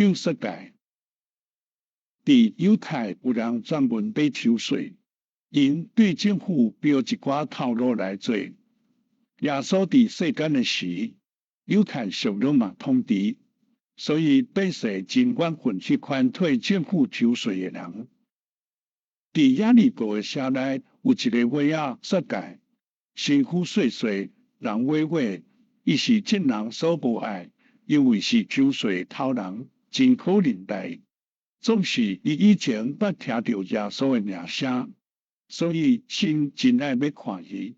救世界。伫犹太有人专门买抽税，因对政府标一寡头路来做。耶稣伫世间的时，犹太属罗马统治，所以百姓真愿分去款退政府抽税的人。伫亚里哥的城内有一个尾仔世界，身躯细细，人尾尾，伊是众人所无爱，因为是抽税偷人，真可怜待。总是伊以前捌听到耶稣的名声，所以心真爱要看伊。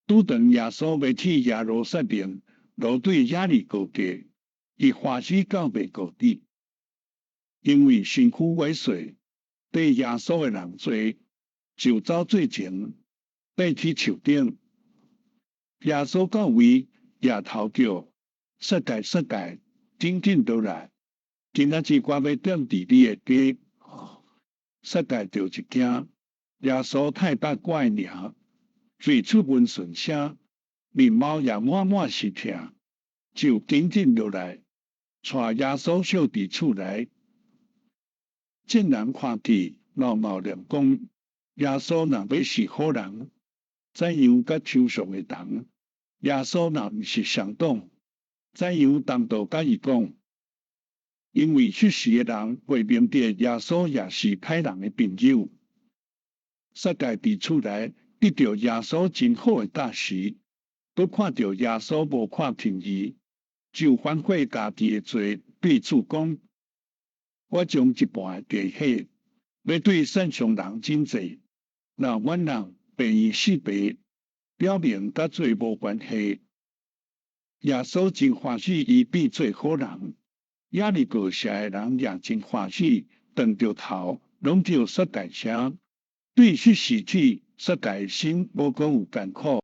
拄当耶稣要去耶路撒冷，路对亚里哥家，伊欢喜到袂到底，因为身躯萎缩，对耶稣的人多，就走最前，爬去树顶。耶稣到位，夜头叫世界世界，紧紧倒来。今仔日我要踮伫你的家，世界就一惊。耶稣太捌我的名，嘴出温顺声，面貌也满满是疼，就紧紧落来，带耶稣小伫厝内。众人看见，闹冒亮讲：耶稣若要是好人，怎样甲抽象的人？耶稣若毋是上党，怎样当道甲伊讲？因为迄时的人未明白耶稣也是歹人的朋友。世界伫厝内得到耶稣真好的答时，都看到耶稣无看轻伊，就反悔家己的罪，对主讲：我将一半的地血，要对善上人真济，让阮人便宜四倍，表明甲罪无关系。耶稣真欢喜伊变做好人。亚里哥城的人也真欢喜，转着头拢着世界城，对迄时起世界心无讲有艰苦。